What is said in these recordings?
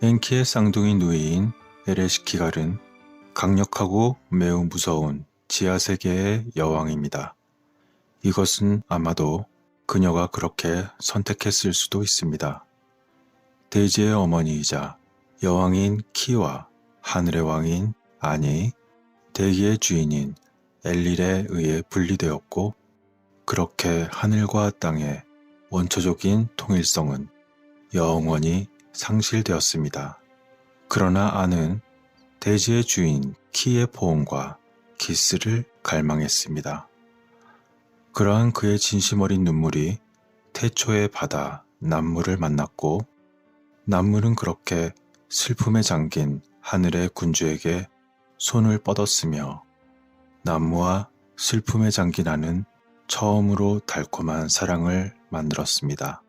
엔키의 쌍둥이 누이인 에레시키갈은 강력하고 매우 무서운 지하세계의 여왕입니다. 이것은 아마도 그녀가 그렇게 선택했을 수도 있습니다. 대지의 어머니이자 여왕인 키와 하늘의 왕인 아니, 대기의 주인인 엘릴에 의해 분리되었고, 그렇게 하늘과 땅의 원초적인 통일성은 영원히 상실되었습니다. 그러나 아는 대지의 주인 키의 포옹과 키스를 갈망했습니다. 그러한 그의 진심 어린 눈물이 태초의 바다 남물을 만났고, 남물은 그렇게 슬픔에 잠긴 하늘의 군주에게 손을 뻗었으며, 남무와 슬픔에 잠긴 아는 처음으로 달콤한 사랑을 만들었습니다.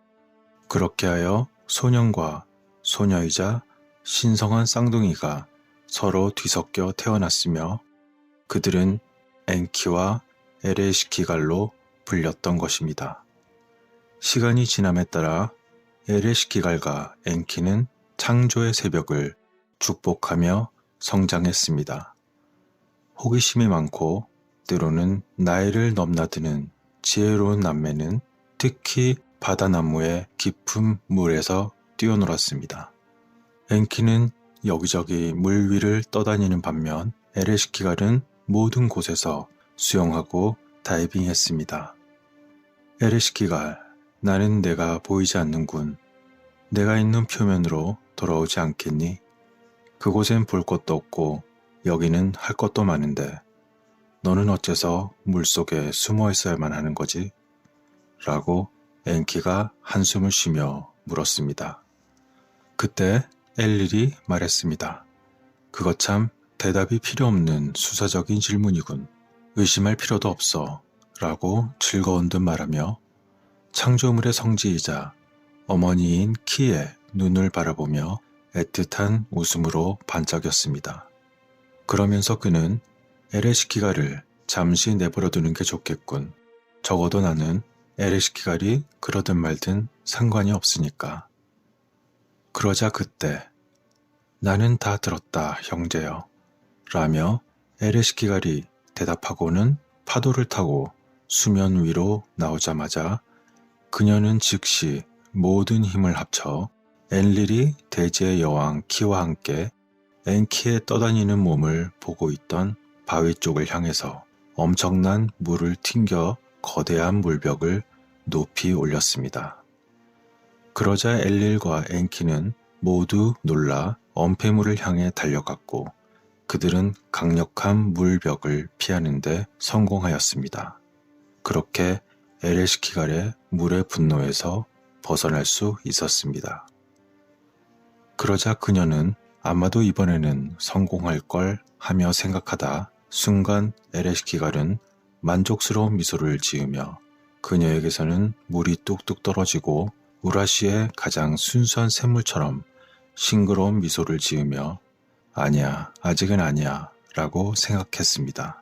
그렇게 하여 소년과 소녀이자 신성한 쌍둥이가 서로 뒤섞여 태어났으며, 그들은 엔키와 에레시키갈로 불렸던 것입니다. 시간이 지남에 따라 에레시키갈과 엔키는 창조의 새벽을 축복하며 성장했습니다. 호기심이 많고 때로는 나이를 넘나드는 지혜로운 남매는 특히 바다나무의 깊은 물에서 뛰어놀았습니다. 엔키는 여기저기 물 위를 떠다니는 반면 에레시키갈은 모든 곳에서 수영하고 다이빙했습니다. 에레시키갈, 나는 내가 보이지 않는군. 내가 있는 표면으로 돌아오지 않겠니? 그곳엔 볼 것도 없고 여기는 할 것도 많은데 너는 어째서 물속에 숨어 있어야만 하는 거지? 라고 엔키가 한숨을 쉬며 물었습니다. 그때 엘릴이 말했습니다. 그거 참 대답이 필요 없는 수사적인 질문이군. 의심할 필요도 없어. 라고 즐거운 듯 말하며 창조물의 성지이자 어머니인 키의 눈을 바라보며 애틋한 웃음으로 반짝였습니다. 그러면서 그는 에레시키갈을 잠시 내버려두는 게 좋겠군. 적어도 나는 에레시키갈이 그러든 말든 상관이 없으니까. 그러자 그때 나는 다 들었다 형제여 라며 에레시키갈이 대답하고는 파도를 타고 수면 위로 나오자마자 그녀는 즉시 모든 힘을 합쳐 엔릴이 대지의 여왕 키와 함께 엔키의 떠다니는 몸을 보고 있던 바위 쪽을 향해서 엄청난 물을 튕겨 거대한 물벽을 높이 올렸습니다. 그러자 엘릴과 엔키는 모두 놀라 엄폐물을 향해 달려갔고 그들은 강력한 물벽을 피하는데 성공하였습니다. 그렇게 에레시키갈의 물의 분노에서 벗어날 수 있었습니다. 그러자 그녀는 아마도 이번에는 성공할 걸 하며 생각하다 순간 에레시키갈은 만족스러운 미소를 지으며 그녀에게서는 물이 뚝뚝 떨어지고 우라시의 가장 순수한 샘물처럼 싱그러운 미소를 지으며 아니야, 아직은 아니야 라고 생각했습니다.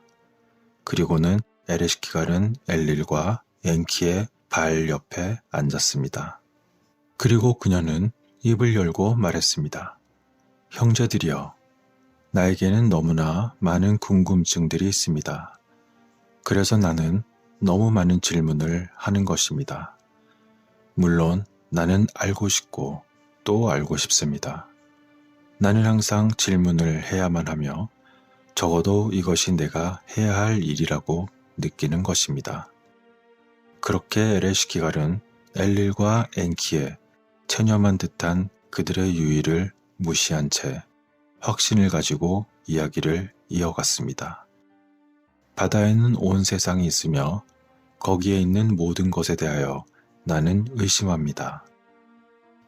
그리고는 에레시키갈은 엘릴과 엔키의 발 옆에 앉았습니다. 그리고 그녀는 입을 열고 말했습니다. 형제들이여, 나에게는 너무나 많은 궁금증들이 있습니다. 그래서 나는 너무 많은 질문을 하는 것입니다. 물론 나는 알고 싶고 또 알고 싶습니다. 나는 항상 질문을 해야만 하며 적어도 이것이 내가 해야 할 일이라고 느끼는 것입니다. 그렇게 에레시키갈은 엘릴과 엔키의 체념한 듯한 그들의 유의를 무시한 채 확신을 가지고 이야기를 이어갔습니다. 바다에는 온 세상이 있으며 거기에 있는 모든 것에 대하여 나는 의심합니다.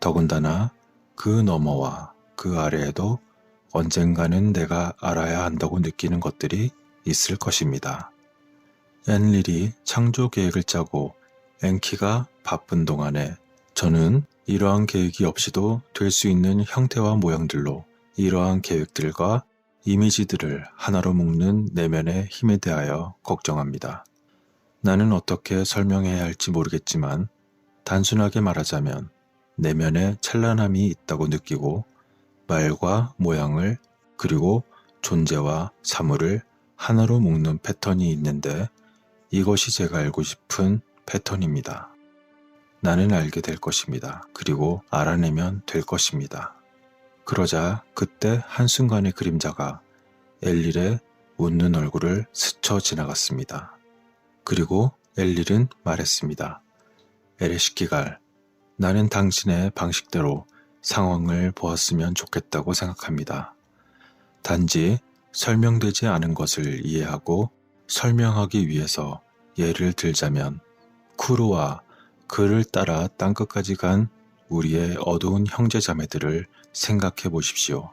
더군다나 그 너머와 그 아래에도 언젠가는 내가 알아야 한다고 느끼는 것들이 있을 것입니다. 엔릴이 창조 계획을 짜고 엔키가 바쁜 동안에 저는 이러한 계획이 없이도 될 수 있는 형태와 모양들로 이러한 계획들과 이미지들을 하나로 묶는 내면의 힘에 대하여 걱정합니다. 나는 어떻게 설명해야 할지 모르겠지만 단순하게 말하자면 내면에 찬란함이 있다고 느끼고 말과 모양을 그리고 존재와 사물을 하나로 묶는 패턴이 있는데 이것이 제가 알고 싶은 패턴입니다. 나는 알게 될 것입니다. 그리고 알아내면 될 것입니다. 그러자 그때 한순간의 그림자가 엘릴의 웃는 얼굴을 스쳐 지나갔습니다. 그리고 엘릴은 말했습니다. 에레시키갈, 나는 당신의 방식대로 상황을 보았으면 좋겠다고 생각합니다. 단지 설명되지 않은 것을 이해하고 설명하기 위해서 예를 들자면 쿠루와 그를 따라 땅끝까지 간 우리의 어두운 형제자매들을 생각해 보십시오.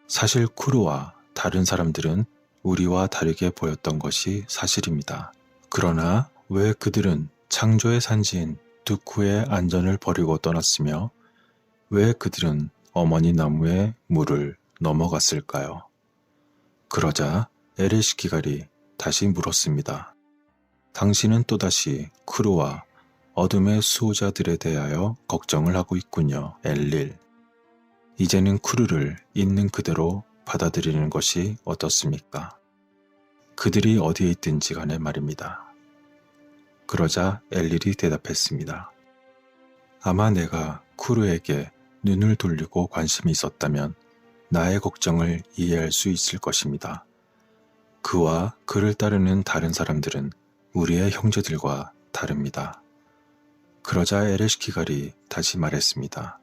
사실 쿠루와 다른 사람들은 우리와 다르게 보였던 것이 사실입니다. 그러나 왜 그들은 창조의 산지인 두쿠의 안전을 버리고 떠났으며 왜 그들은 어머니 나무의 물을 넘어갔을까요? 그러자 에레시키갈이 다시 물었습니다. 당신은 또다시 쿠루와 어둠의 수호자들에 대하여 걱정을 하고 있군요, 엘릴. 이제는 쿠루를 있는 그대로 받아들이는 것이 어떻습니까? 그들이 어디에 있든지 간에 말입니다. 그러자 엘릴이 대답했습니다. 아마 내가 쿠루에게 눈을 돌리고 관심이 있었다면 나의 걱정을 이해할 수 있을 것입니다. 그와 그를 따르는 다른 사람들은 우리의 형제들과 다릅니다. 그러자 에레시키갈이 다시 말했습니다.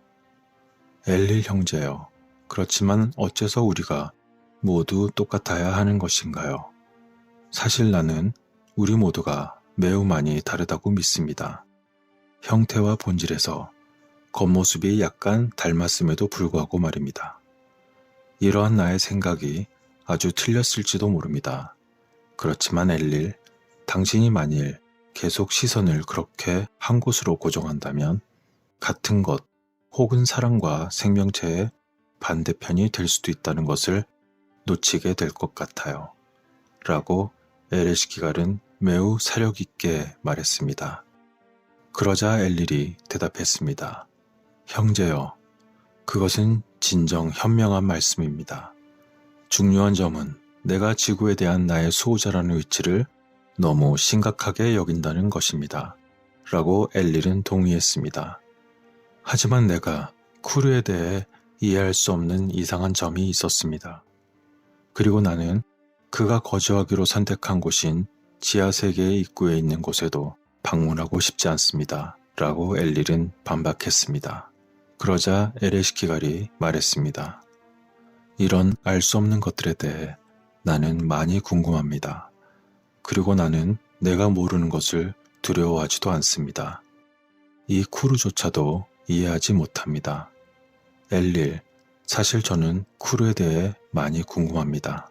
엘릴 형제여, 그렇지만 어째서 우리가 모두 똑같아야 하는 것인가요? 사실 나는 우리 모두가 매우 많이 다르다고 믿습니다. 형태와 본질에서 겉모습이 약간 닮았음에도 불구하고 말입니다. 이러한 나의 생각이 아주 틀렸을지도 모릅니다. 그렇지만 엘릴, 당신이 만일 계속 시선을 그렇게 한 곳으로 고정한다면 같은 것 혹은 사랑과 생명체의 반대편이 될 수도 있다는 것을 놓치게 될 것 같아요. 라고 에레시키갈은 매우 사력 있게 말했습니다. 그러자 엘릴이 대답했습니다. 형제여, 그것은 진정 현명한 말씀입니다. 중요한 점은 내가 지구에 대한 나의 수호자라는 위치를 너무 심각하게 여긴다는 것입니다. 라고 엘릴은 동의했습니다. 하지만 내가 쿠르에 대해 이해할 수 없는 이상한 점이 있었습니다. 그리고 나는 그가 거주하기로 선택한 곳인 지하세계의 입구에 있는 곳에도 방문하고 싶지 않습니다. 라고 엘릴은 반박했습니다. 그러자 에레시키갈이 말했습니다. 이런 알 수 없는 것들에 대해 나는 많이 궁금합니다. 그리고 나는 내가 모르는 것을 두려워하지도 않습니다. 이 쿠르조차도 이해하지 못합니다. 엘릴, 사실 저는 쿠르에 대해 많이 궁금합니다.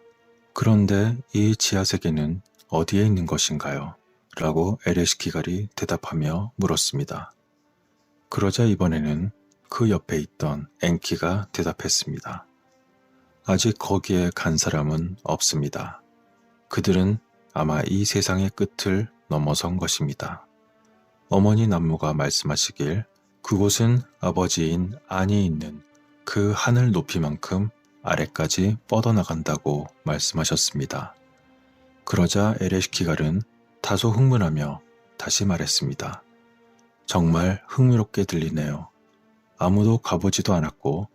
그런데 이 지하세계는 어디에 있는 것인가요? 라고 에레시키갈이 대답하며 물었습니다. 그러자 이번에는 그 옆에 있던 엔키가 대답했습니다. 아직 거기에 간 사람은 없습니다. 그들은 아마 이 세상의 끝을 넘어선 것입니다. 어머니 남무가 말씀하시길 그곳은 아버지인 안이 있는 그 하늘 높이만큼 아래까지 뻗어나간다고 말씀하셨습니다. 그러자 에레시키갈은 다소 흥분하며 다시 말했습니다. 정말 흥미롭게 들리네요. 아무도 가보지도 않았고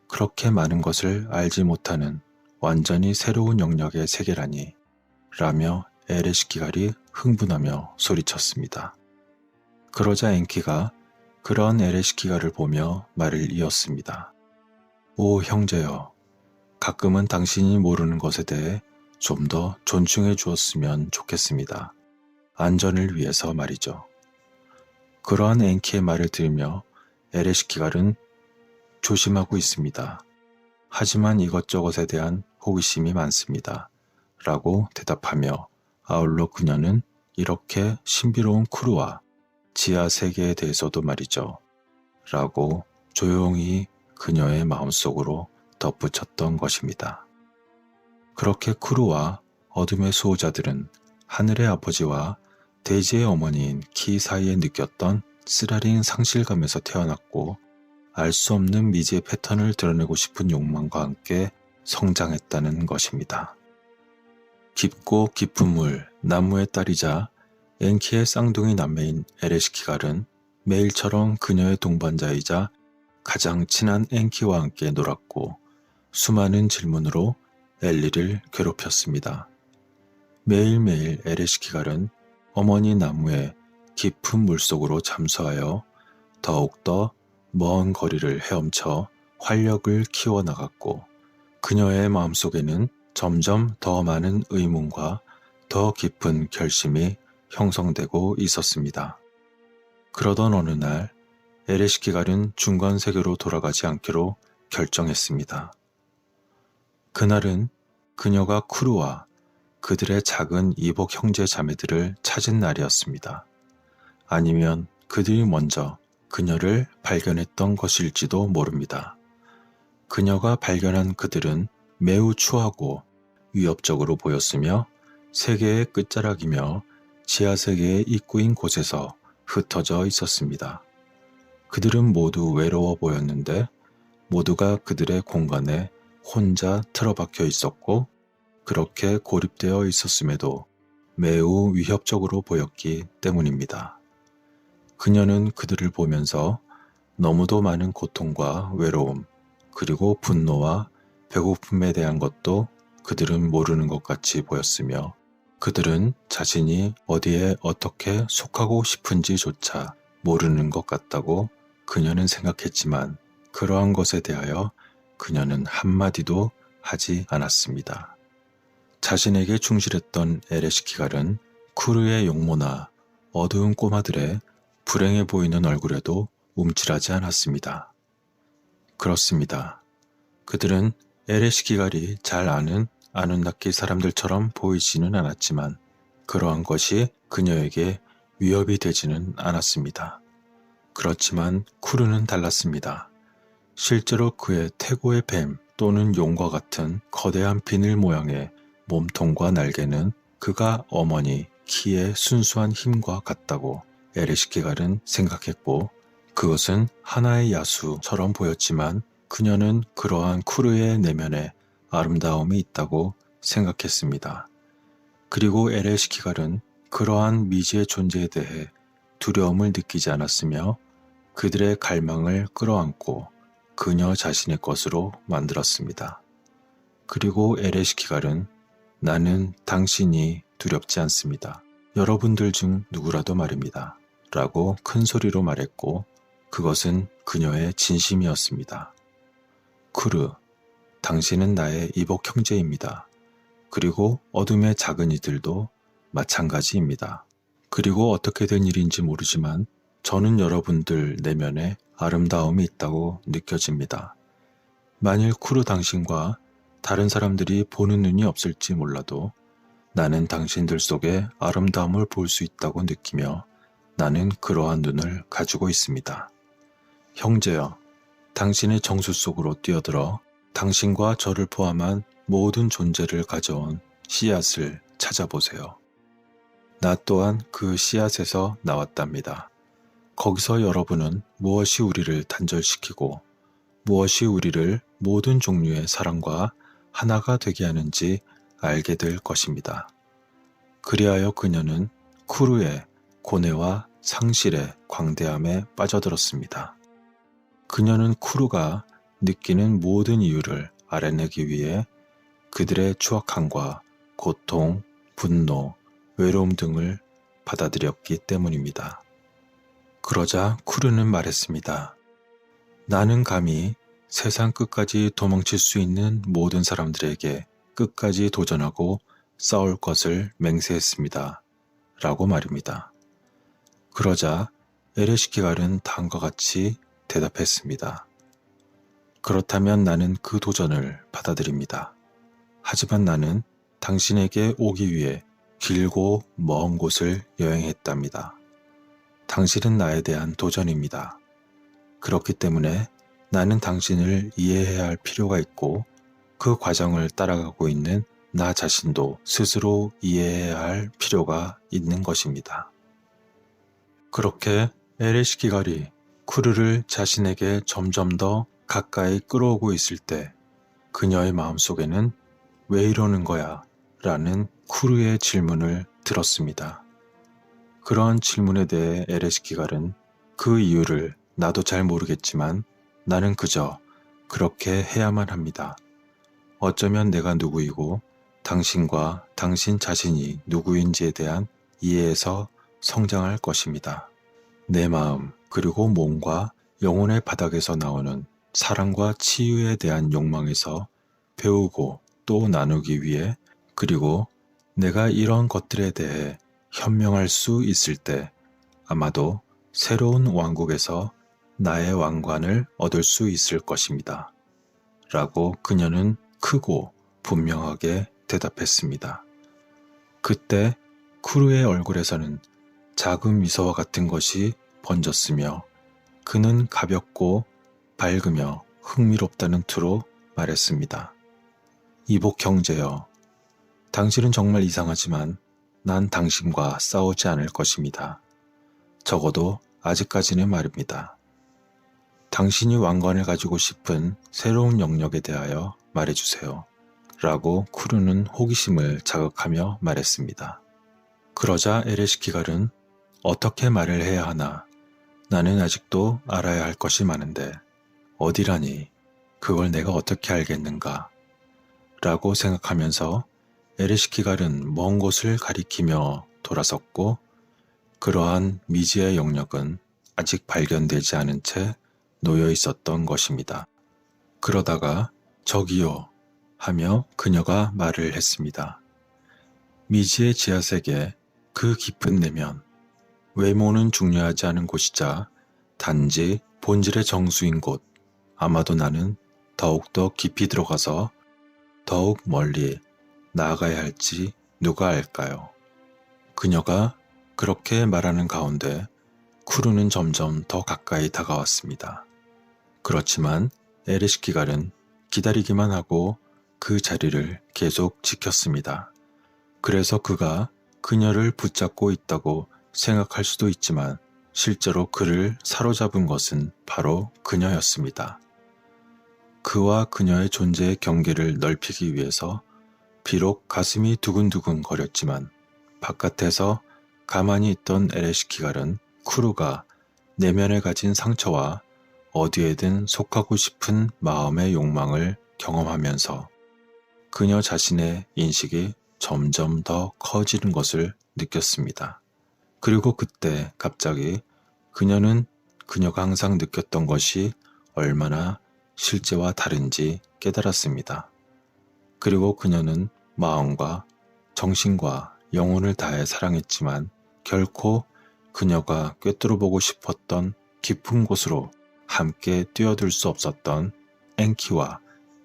그렇게 많은 것을 알지 못하는 완전히 새로운 영역의 세계라니 라며 에레시키갈이 흥분하며 소리쳤습니다. 그러자 엔키가 그런 에레시키갈을 보며 말을 이었습니다. 오 형제여, 가끔은 당신이 모르는 것에 대해 좀 더 존중해 주었으면 좋겠습니다. 안전을 위해서 말이죠. 그러한 엔키의 말을 들으며 에레시키갈은 조심하고 있습니다. 하지만 이것저것에 대한 호기심이 많습니다. 라고 대답하며 아울러 그녀는 이렇게 신비로운 쿠르와 지하 세계에 대해서도 말이죠. 라고 조용히 그녀의 마음속으로 덧붙였던 것입니다. 그렇게 쿠르와 어둠의 수호자들은 하늘의 아버지와 대지의 어머니인 키 사이에 느꼈던 쓰라린 상실감에서 태어났고 알 수 없는 미지의 패턴을 드러내고 싶은 욕망과 함께 성장했다는 것입니다. 깊고 깊은 물, 나무의 딸이자 엔키의 쌍둥이 남매인 에레시키갈은 매일처럼 그녀의 동반자이자 가장 친한 엔키와 함께 놀았고 수많은 질문으로 엘리를 괴롭혔습니다. 매일매일 에레시키갈은 어머니 나무의 깊은 물속으로 잠수하여 더욱더 먼 거리를 헤엄쳐 활력을 키워나갔고 그녀의 마음속에는 점점 더 많은 의문과 더 깊은 결심이 형성되고 있었습니다. 그러던 어느 날 에레시키갈은 중간 세계로 돌아가지 않기로 결정했습니다. 그날은 그녀가 쿠르와 그들의 작은 이복 형제 자매들을 찾은 날이었습니다. 아니면 그들이 먼저 그녀를 발견했던 것일지도 모릅니다. 그녀가 발견한 그들은 매우 추하고 위협적으로 보였으며 세계의 끝자락이며 지하세계의 입구인 곳에서 흩어져 있었습니다. 그들은 모두 외로워 보였는데 모두가 그들의 공간에 혼자 틀어박혀 있었고 그렇게 고립되어 있었음에도 매우 위협적으로 보였기 때문입니다. 그녀는 그들을 보면서 너무도 많은 고통과 외로움, 그리고 분노와 배고픔에 대한 것도 그들은 모르는 것 같이 보였으며 그들은 자신이 어디에 어떻게 속하고 싶은지조차 모르는 것 같다고 그녀는 생각했지만 그러한 것에 대하여 그녀는 한마디도 하지 않았습니다. 자신에게 충실했던 에레시키갈은 쿠르의 용모나 어두운 꼬마들의 불행해 보이는 얼굴에도 움찔하지 않았습니다. 그렇습니다. 그들은 에레시키갈이 잘 아는 아누나키 사람들처럼 보이지는 않았지만 그러한 것이 그녀에게 위협이 되지는 않았습니다. 그렇지만 쿠르는 달랐습니다. 실제로 그의 태고의 뱀 또는 용과 같은 거대한 비늘 모양의 몸통과 날개는 그가 어머니 키의 순수한 힘과 같다고 에레시키갈은 생각했고 그것은 하나의 야수처럼 보였지만 그녀는 그러한 쿠르의 내면에 아름다움이 있다고 생각했습니다. 그리고 에레시키갈은 그러한 미지의 존재에 대해 두려움을 느끼지 않았으며 그들의 갈망을 끌어안고 그녀 자신의 것으로 만들었습니다. 그리고 에레시키갈은 나는 당신이 두렵지 않습니다. 여러분들 중 누구라도 말입니다. 라고 큰 소리로 말했고 그것은 그녀의 진심이었습니다. 쿠르, 당신은 나의 이복 형제입니다. 그리고 어둠의 작은 이들도 마찬가지입니다. 그리고 어떻게 된 일인지 모르지만 저는 여러분들 내면에 아름다움이 있다고 느껴집니다. 만일 쿠르 당신과 다른 사람들이 보는 눈이 없을지 몰라도 나는 당신들 속에 아름다움을 볼 수 있다고 느끼며 나는 그러한 눈을 가지고 있습니다. 형제여, 당신의 정수 속으로 뛰어들어 당신과 저를 포함한 모든 존재를 가져온 씨앗을 찾아보세요. 나 또한 그 씨앗에서 나왔답니다. 거기서 여러분은 무엇이 우리를 단절시키고 무엇이 우리를 모든 종류의 사랑과 하나가 되게 하는지 알게 될 것입니다. 그리하여 그녀는 쿠르의 고뇌와 상실의 광대함에 빠져들었습니다. 그녀는 쿠르가 느끼는 모든 이유를 알아내기 위해 그들의 추악함과 고통, 분노, 외로움 등을 받아들였기 때문입니다. 그러자 쿠르는 말했습니다. 나는 감히 세상 끝까지 도망칠 수 있는 모든 사람들에게 끝까지 도전하고 싸울 것을 맹세했습니다. 라고 말입니다. 그러자 에레시키갈은 다음과 같이 대답했습니다. 그렇다면 나는 그 도전을 받아들입니다. 하지만 나는 당신에게 오기 위해 길고 먼 곳을 여행했답니다. 당신은 나에 대한 도전입니다. 그렇기 때문에 나는 당신을 이해해야 할 필요가 있고 그 과정을 따라가고 있는 나 자신도 스스로 이해해야 할 필요가 있는 것입니다. 그렇게 에레시키갈이 쿠르를 자신에게 점점 더 가까이 끌어오고 있을 때 그녀의 마음속에는 왜 이러는 거야? 라는 쿠르의 질문을 들었습니다. 그러한 질문에 대해 에레시키갈은 그 이유를 나도 잘 모르겠지만 나는 그저 그렇게 해야만 합니다. 어쩌면 내가 누구이고 당신과 당신 자신이 누구인지에 대한 이해에서 성장할 것입니다. 내 마음 그리고 몸과 영혼의 바닥에서 나오는 사랑과 치유에 대한 욕망에서 배우고 또 나누기 위해 그리고 내가 이런 것들에 대해 현명할 수 있을 때 아마도 새로운 왕국에서 나의 왕관을 얻을 수 있을 것입니다. 라고 그녀는 크고 분명하게 대답했습니다. 그때 쿠르의 얼굴에서는 작은 미소와 같은 것이 번졌으며 그는 가볍고 밝으며 흥미롭다는 투로 말했습니다. 이복 형제여, 당신은 정말 이상하지만 난 당신과 싸우지 않을 것입니다. 적어도 아직까지는 말입니다. 당신이 왕관을 가지고 싶은 새로운 영역에 대하여 말해주세요. 라고 쿠르는 호기심을 자극하며 말했습니다. 그러자 에레시키갈은 어떻게 말을 해야 하나? 나는 아직도 알아야 할 것이 많은데 어디라니? 그걸 내가 어떻게 알겠는가? 라고 생각하면서 에레시키갈은 먼 곳을 가리키며 돌아섰고 그러한 미지의 영역은 아직 발견되지 않은 채 놓여 있었던 것입니다. 그러다가 저기요 하며 그녀가 말을 했습니다. 미지의 지하세계 그 깊은 내면 외모는 중요하지 않은 곳이자 단지 본질의 정수인 곳 아마도 나는 더욱더 깊이 들어가서 더욱 멀리 나아가야 할지 누가 알까요? 그녀가 그렇게 말하는 가운데 쿠르는 점점 더 가까이 다가왔습니다. 그렇지만 에레시키갈은 기다리기만 하고 그 자리를 계속 지켰습니다. 그래서 그가 그녀를 붙잡고 있다고 생각할 수도 있지만 실제로 그를 사로잡은 것은 바로 그녀였습니다. 그와 그녀의 존재의 경계를 넓히기 위해서 비록 가슴이 두근두근 거렸지만 바깥에서 가만히 있던 에레시키갈은 쿠르가 내면에 가진 상처와 어디에든 속하고 싶은 마음의 욕망을 경험하면서 그녀 자신의 인식이 점점 더 커지는 것을 느꼈습니다. 그리고 그때 갑자기 그녀는 그녀가 항상 느꼈던 것이 얼마나 실제와 다른지 깨달았습니다. 그리고 그녀는 마음과 정신과 영혼을 다해 사랑했지만 결코 그녀가 꿰뚫어보고 싶었던 깊은 곳으로 함께 뛰어들 수 없었던 엔키와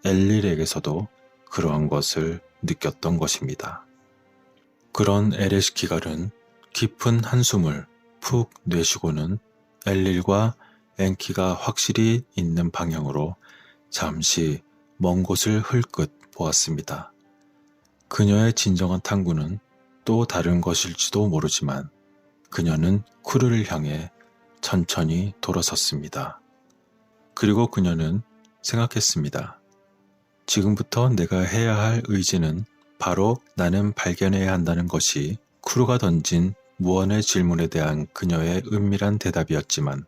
엘릴에게서도 그러한 것을 느꼈던 것입니다. 그런 에레시키갈은 깊은 한숨을 푹 내쉬고는 엘릴과 엔키가 확실히 있는 방향으로 잠시 먼 곳을 흘끗 보았습니다. 그녀의 진정한 탐구는 또 다른 것일지도 모르지만 그녀는 쿠르를 향해 천천히 돌아섰습니다. 그리고 그녀는 생각했습니다. 지금부터 내가 해야 할 의지는 바로 나는 발견해야 한다는 것이 쿠르가 던진 무언의 질문에 대한 그녀의 은밀한 대답이었지만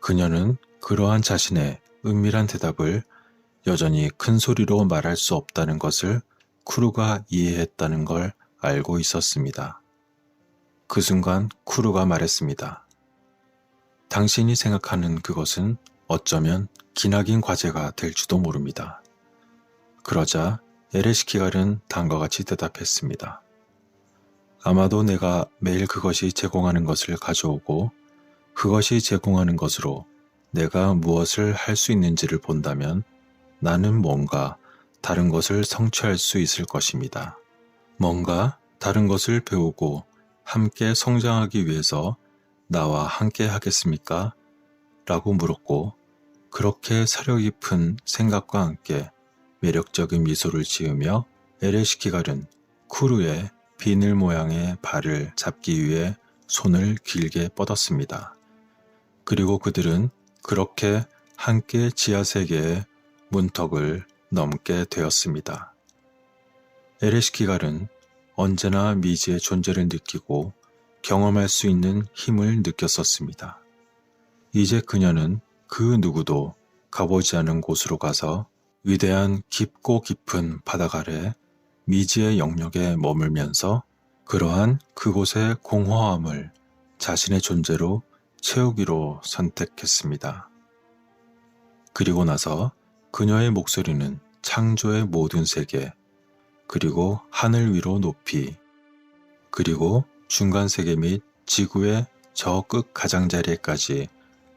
그녀는 그러한 자신의 은밀한 대답을 여전히 큰 소리로 말할 수 없다는 것을 쿠르가 이해했다는 걸 알고 있었습니다. 그 순간 쿠르가 말했습니다. 당신이 생각하는 그것은 어쩌면 기나긴 과제가 될지도 모릅니다. 그러자 에레시키갈은 다음과 같이 대답했습니다. 아마도 내가 매일 그것이 제공하는 것을 가져오고 그것이 제공하는 것으로 내가 무엇을 할 수 있는지를 본다면 나는 뭔가 다른 것을 성취할 수 있을 것입니다. 뭔가 다른 것을 배우고 함께 성장하기 위해서 나와 함께 하겠습니까? 라고 물었고 그렇게 사려 깊은 생각과 함께 매력적인 미소를 지으며 에레시키갈은 쿠르의 비늘 모양의 발을 잡기 위해 손을 길게 뻗었습니다. 그리고 그들은 그렇게 함께 지하세계의 문턱을 넘게 되었습니다. 에레시키갈은 언제나 미지의 존재를 느끼고 경험할 수 있는 힘을 느꼈었습니다. 이제 그녀는 그 누구도 가보지 않은 곳으로 가서 위대한 깊고 깊은 바닥 아래 미지의 영역에 머물면서 그러한 그곳의 공허함을 자신의 존재로 채우기로 선택했습니다. 그리고 나서 그녀의 목소리는 창조의 모든 세계, 그리고 하늘 위로 높이, 그리고 중간 세계 및 지구의 저 끝 가장자리에까지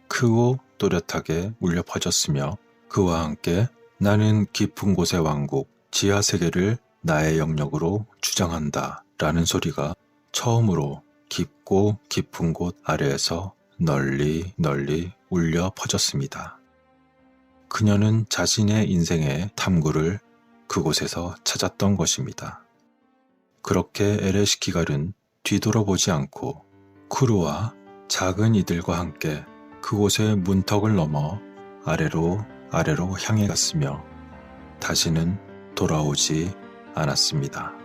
크고 또렷하게 울려 퍼졌으며 그와 함께 나는 깊은 곳의 왕국, 지하 세계를 나의 영역으로 주장한다 라는 소리가 처음으로 깊고 깊은 곳 아래에서 널리 널리 울려 퍼졌습니다. 그녀는 자신의 인생의 탐구를 그곳에서 찾았던 것입니다. 그렇게 에레시키갈은 뒤돌아보지 않고 쿠르와 작은 이들과 함께 그곳의 문턱을 넘어 아래로 향해 갔으며 다시는 돌아오지 않았습니다.